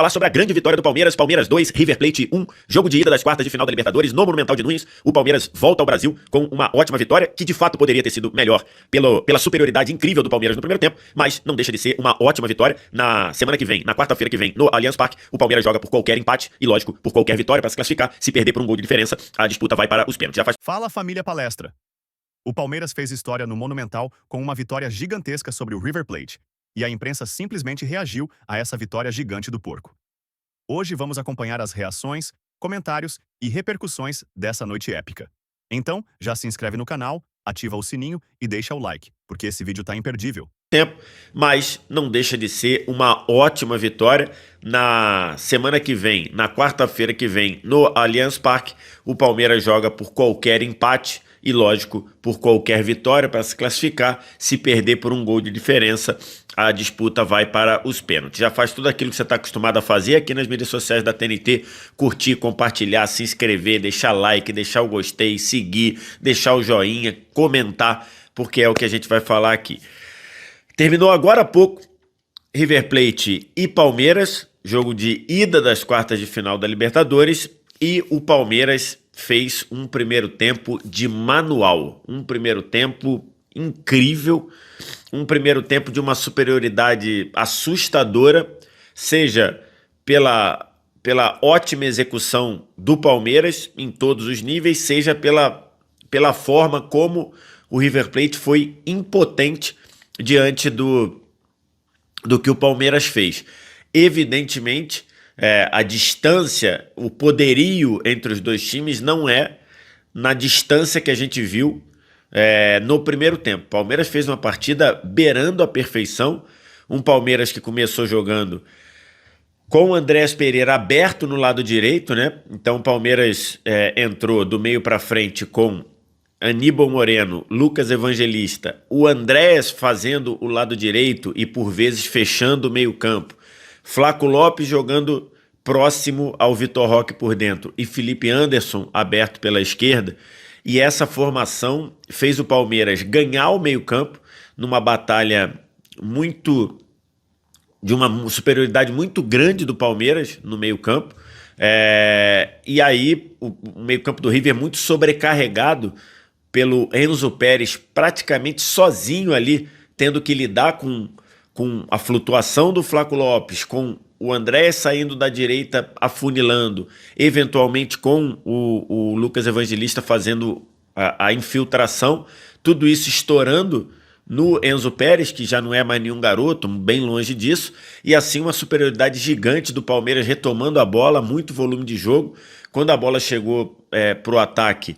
Falar sobre a grande vitória do Palmeiras, Palmeiras 2, River Plate 1, jogo de ida das quartas de final da Libertadores no Monumental de Nunes. O Palmeiras volta ao Brasil com uma ótima vitória, que de fato poderia ter sido melhor pela superioridade incrível do Palmeiras no primeiro tempo, mas não deixa de ser uma ótima vitória. Na semana que vem, na quarta-feira que vem, no Allianz Parque, o Palmeiras joga por qualquer empate e, lógico, por qualquer vitória para se classificar. Se perder por um gol de diferença, a disputa vai para os pênaltis. Fala, família palestra. O Palmeiras fez história no Monumental com uma vitória gigantesca sobre o River Plate, e a imprensa simplesmente reagiu a essa vitória gigante do porco. Hoje vamos acompanhar as reações, comentários e repercussões dessa noite épica. Então, já se inscreve no canal, ativa o sininho e deixa o like, porque esse vídeo tá imperdível. Mas não deixa de ser uma ótima vitória. Na semana que vem, na quarta-feira que vem, no Allianz Parque, o Palmeiras joga por qualquer empate e, lógico, por qualquer vitória para se classificar. Se perder por um gol de diferença, a disputa vai para os pênaltis. Já faz tudo aquilo que você está acostumado a fazer aqui nas mídias sociais da TNT: curtir, compartilhar, se inscrever, deixar like, deixar o gostei, seguir, deixar o joinha, comentar, porque é o que a gente vai falar aqui. Terminou agora há pouco River Plate e Palmeiras, jogo de ida das quartas de final da Libertadores, e o Palmeiras fez um primeiro tempo de manual, um primeiro tempo incrível, um primeiro tempo de uma superioridade assustadora, seja pela ótima execução do Palmeiras em todos os níveis, seja pela forma como o River Plate foi impotente diante do que o Palmeiras fez. Evidentemente, a distância, o poderio entre os dois times não é na distância que a gente viu no primeiro tempo. O Palmeiras fez uma partida beirando a perfeição, um Palmeiras que começou jogando com o Andrés Pereira aberto no lado direito, né? Então o Palmeiras entrou do meio para frente com Aníbal Moreno, Lucas Evangelista, o Andrés fazendo o lado direito e por vezes fechando o meio campo, Flaco Lopes jogando próximo ao Vitor Roque por dentro e Felipe Anderson aberto pela esquerda. E essa formação fez o Palmeiras ganhar o meio campo numa batalha de uma superioridade muito grande do Palmeiras no meio campo. E aí o meio campo do River muito sobrecarregado pelo Enzo Pérez praticamente sozinho ali, tendo que lidar com a flutuação do Flaco Lopes, com o André saindo da direita afunilando, eventualmente com o Lucas Evangelista fazendo a infiltração, tudo isso estourando no Enzo Pérez, que já não é mais nenhum garoto, bem longe disso, e assim uma superioridade gigante do Palmeiras retomando a bola, muito volume de jogo. Quando a bola chegou para o ataque,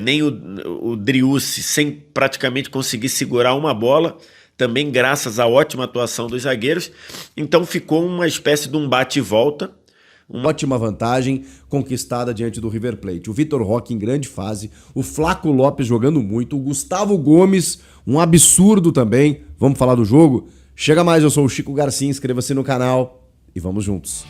nem o Driussi, sem praticamente conseguir segurar uma bola, também graças à ótima atuação dos zagueiros. Então ficou uma espécie de um bate e volta. Uma ótima vantagem conquistada diante do River Plate. O Vitor Roque em grande fase, o Flaco Lopes jogando muito, o Gustavo Gomes, um absurdo também. Vamos falar do jogo? Chega mais, eu sou o Chico Garcia, inscreva-se no canal e vamos juntos.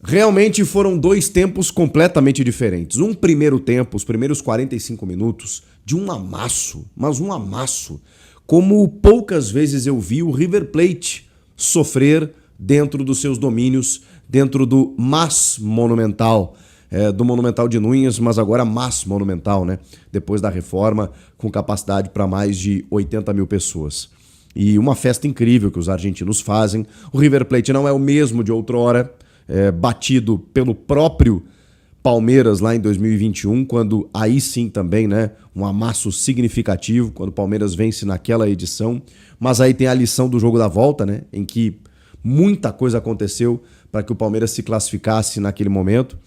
Realmente foram dois tempos completamente diferentes. Um primeiro tempo, os primeiros 45 minutos, de um amasso, mas um amasso, como poucas vezes eu vi o River Plate sofrer dentro dos seus domínios, dentro do MAS Monumental, do Monumental de Nunes, mas agora MAS Monumental, né? Depois da reforma, com capacidade para mais de 80 mil pessoas. E uma festa incrível que os argentinos fazem. O River Plate não é o mesmo de outrora, batido pelo próprio Palmeiras lá em 2021, quando aí sim também, né, um amasso significativo, quando o Palmeiras vence naquela edição. Mas aí tem a lição do jogo da volta, né, em que muita coisa aconteceu para que o Palmeiras se classificasse naquele momento.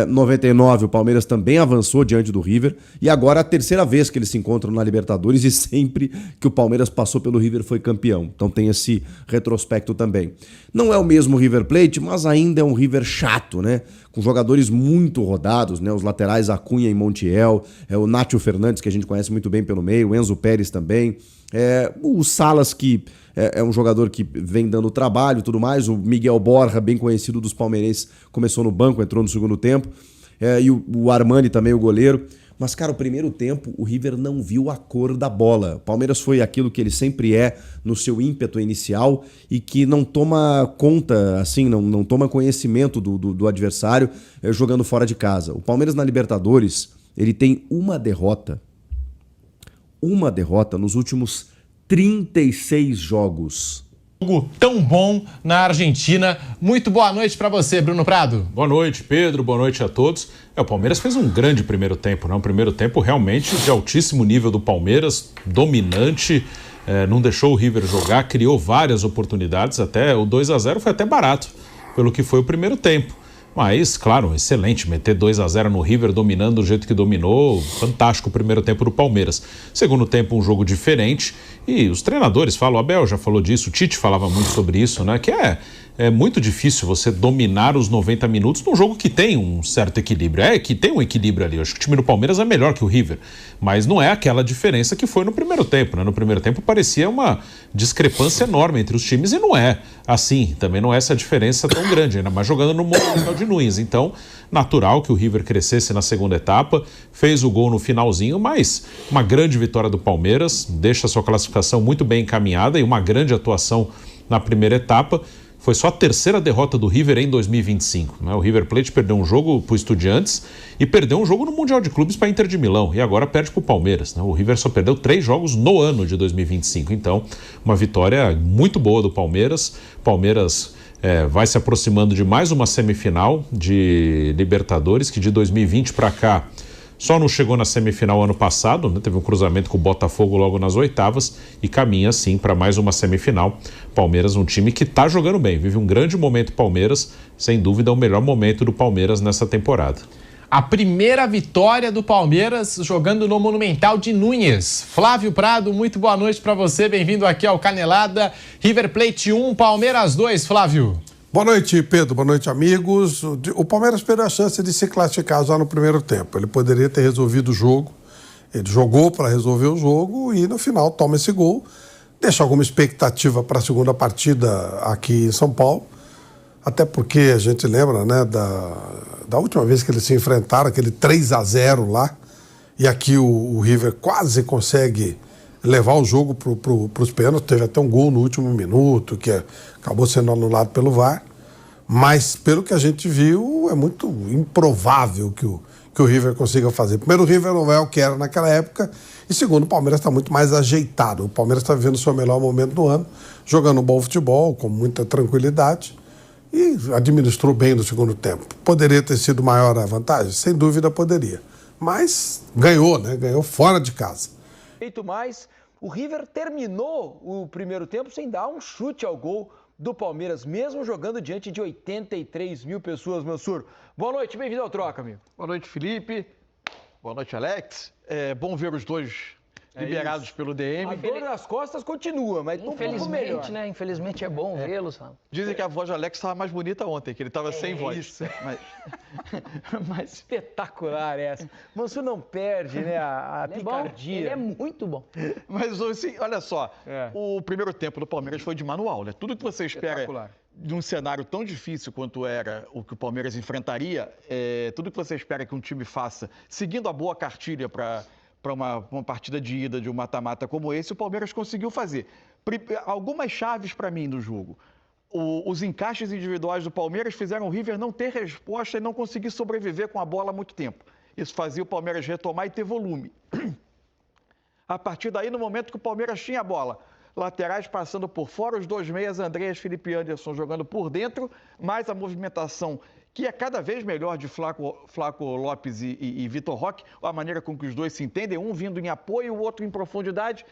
99 o Palmeiras também avançou diante do River e agora a terceira vez que eles se encontram na Libertadores e sempre que o Palmeiras passou pelo River foi campeão. Então tem esse retrospecto também. Não é o mesmo River Plate, mas ainda é um River chato, né? Com jogadores muito rodados, né? Os laterais Acunha e Montiel, o Nacho Fernandes, que a gente conhece muito bem pelo meio, o Enzo Pérez também, o Salas, que é um jogador que vem dando trabalho e tudo mais, o Miguel Borja, bem conhecido dos palmeirenses, começou no banco, entrou no segundo tempo. e o Armani também, o goleiro. Mas, cara, o primeiro tempo, o River não viu a cor da bola. O Palmeiras foi aquilo que ele sempre é no seu ímpeto inicial e que não toma conta, assim, não toma conhecimento do adversário jogando fora de casa. O Palmeiras na Libertadores, ele tem uma derrota nos últimos 36 jogos. Jogo tão bom na Argentina. Muito boa noite para você, Bruno Prado. Boa noite, Pedro. Boa noite a todos. O Palmeiras fez um grande primeiro tempo, né? Um primeiro tempo realmente de altíssimo nível do Palmeiras, dominante, não deixou o River jogar, criou várias oportunidades, até o 2-0 foi até barato, pelo que foi o primeiro tempo. Mas, claro, excelente, meter 2-0 no River, dominando do jeito que dominou, fantástico o primeiro tempo do Palmeiras. Segundo tempo, um jogo diferente, e os treinadores falam, o Abel já falou disso, o Tite falava muito sobre isso, né? Que é muito difícil você dominar os 90 minutos num jogo que tem um certo equilíbrio. Que tem um equilíbrio ali. Eu acho que o time do Palmeiras é melhor que o River, mas não é aquela diferença que foi no primeiro tempo, né? No primeiro tempo parecia uma discrepância enorme entre os times e não é assim. Também não é essa diferença tão grande, ainda mais jogando no Monumental de Nunes. Então, natural que o River crescesse na segunda etapa, fez o gol no finalzinho, mas uma grande vitória do Palmeiras, deixa a sua classificação muito bem encaminhada e uma grande atuação na primeira etapa. Foi só a terceira derrota do River em 2025. Né? O River Plate perdeu um jogo para o Estudiantes e perdeu um jogo no Mundial de Clubes para a Inter de Milão. E agora perde para o Palmeiras. Né? O River só perdeu 3 jogos no ano de 2025. Então, uma vitória muito boa do Palmeiras. Palmeiras vai se aproximando de mais uma semifinal de Libertadores, que de 2020 para cá só não chegou na semifinal ano passado, né? Teve um cruzamento com o Botafogo logo nas oitavas e caminha sim para mais uma semifinal. Palmeiras, um time que está jogando bem, vive um grande momento Palmeiras, sem dúvida o melhor momento do Palmeiras nessa temporada. A primeira vitória do Palmeiras jogando no Monumental de Nunes. Flávio Prado, muito boa noite para você, bem-vindo aqui ao Canelada. River Plate 1, Palmeiras 2, Flávio. Boa noite, Pedro. Boa noite, amigos. O Palmeiras perdeu a chance de se classificar já no primeiro tempo. Ele poderia ter resolvido o jogo. Ele jogou para resolver o jogo e, no final, toma esse gol. Deixa alguma expectativa para a segunda partida aqui em São Paulo. Até porque a gente lembra, né, da última vez que eles se enfrentaram, aquele 3-0 lá. E aqui o River quase consegue levar o jogo para os pênaltis. Teve até um gol no último minuto, que acabou sendo anulado pelo VAR. Mas, pelo que a gente viu, é muito improvável que o River consiga fazer. Primeiro, o River não é o que era naquela época. E segundo, o Palmeiras está muito mais ajeitado. O Palmeiras está vivendo o seu melhor momento do ano, jogando um bom futebol, com muita tranquilidade. E administrou bem no segundo tempo. Poderia ter sido maior a vantagem? Sem dúvida poderia. Mas ganhou, né? Ganhou fora de casa. Feito mais, o River terminou o primeiro tempo sem dar um chute ao gol do Palmeiras, mesmo jogando diante de 83 mil pessoas, Mansur. Boa noite, bem-vindo ao Troca, amigo. Boa noite, Felipe. Boa noite, Alex. É bom ver os dois liberados pelo DM. A dor nas costas continua, mas um pouco melhor. Né? Infelizmente é bom vê-lo, sabe? Dizem que a voz do Alex estava mais bonita ontem, que ele estava sem voz. Isso. Mas espetacular essa. Mansur não perde, né, a picardia. Ele é muito bom. Mas assim, olha só, o primeiro tempo do Palmeiras foi de manual, né? Tudo que você espera de um cenário tão difícil quanto era o que o Palmeiras enfrentaria, tudo que você espera que um time faça, seguindo a boa cartilha para uma partida de ida de um mata-mata como esse, o Palmeiras conseguiu fazer. Algumas chaves para mim no jogo. Os encaixes individuais do Palmeiras fizeram o River não ter resposta e não conseguir sobreviver com a bola há muito tempo. Isso fazia o Palmeiras retomar e ter volume. A partir daí, no momento que o Palmeiras tinha a bola, laterais passando por fora, os dois meias, Andreas, Felipe Anderson jogando por dentro, mais a movimentação que é cada vez melhor de Flaco Lopes e Vitor Roque, a maneira com que os dois se entendem, um vindo em apoio, o outro em profundidade.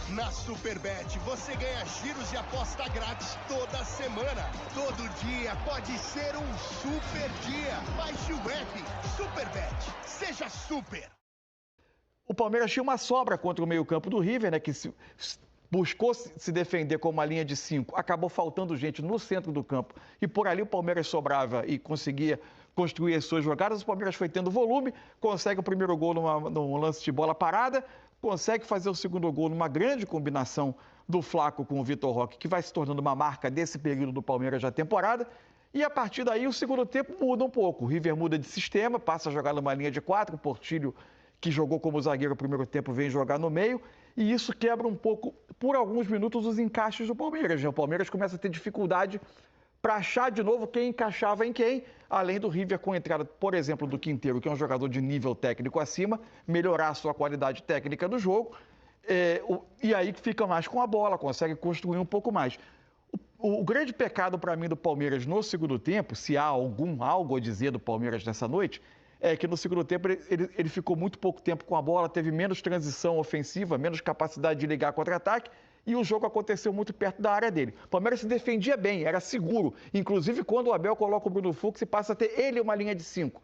Na Superbet, você ganha giros de aposta grátis toda semana. Todo dia pode ser um super dia. Baixe o app Superbet. Seja super. O Palmeiras tinha uma sobra contra o meio-campo do River, né, que buscou se defender com uma linha de 5, acabou faltando gente no centro do campo e por ali o Palmeiras sobrava e conseguia construir as suas jogadas. O Palmeiras foi tendo volume, consegue o primeiro gol num lance de bola parada, consegue fazer o segundo gol numa grande combinação do Flaco com o Vitor Roque, que vai se tornando uma marca desse período do Palmeiras da temporada. E a partir daí o segundo tempo muda um pouco. O River muda de sistema, passa a jogar numa linha de 4, o Portilho, que jogou como zagueiro no primeiro tempo, vem jogar no meio, e isso quebra um pouco, por alguns minutos, os encaixes do Palmeiras, né? O Palmeiras começa a ter dificuldade para achar de novo quem encaixava em quem, além do River com a entrada, por exemplo, do Quinteiro, que é um jogador de nível técnico acima, melhorar a sua qualidade técnica do jogo, e aí fica mais com a bola, consegue construir um pouco mais. O grande pecado para mim do Palmeiras no segundo tempo, se há algo a dizer do Palmeiras nessa noite, é que no segundo tempo ele ficou muito pouco tempo com a bola, teve menos transição ofensiva, menos capacidade de ligar contra-ataque, e o jogo aconteceu muito perto da área dele. O Palmeiras se defendia bem, era seguro, inclusive quando o Abel coloca o Bruno Fux e passa a ter ele uma linha de 5.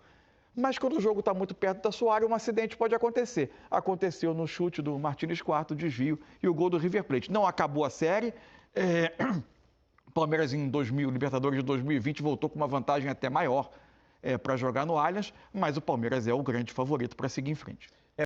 Mas quando o jogo está muito perto da sua área, um acidente pode acontecer. Aconteceu no chute do Martínez Quarto, desvio, e o gol do River Plate. Não acabou a série. O Palmeiras em Libertadores de 2020 voltou com uma vantagem até maior para jogar no Allianz, mas o Palmeiras é o grande favorito para seguir em frente.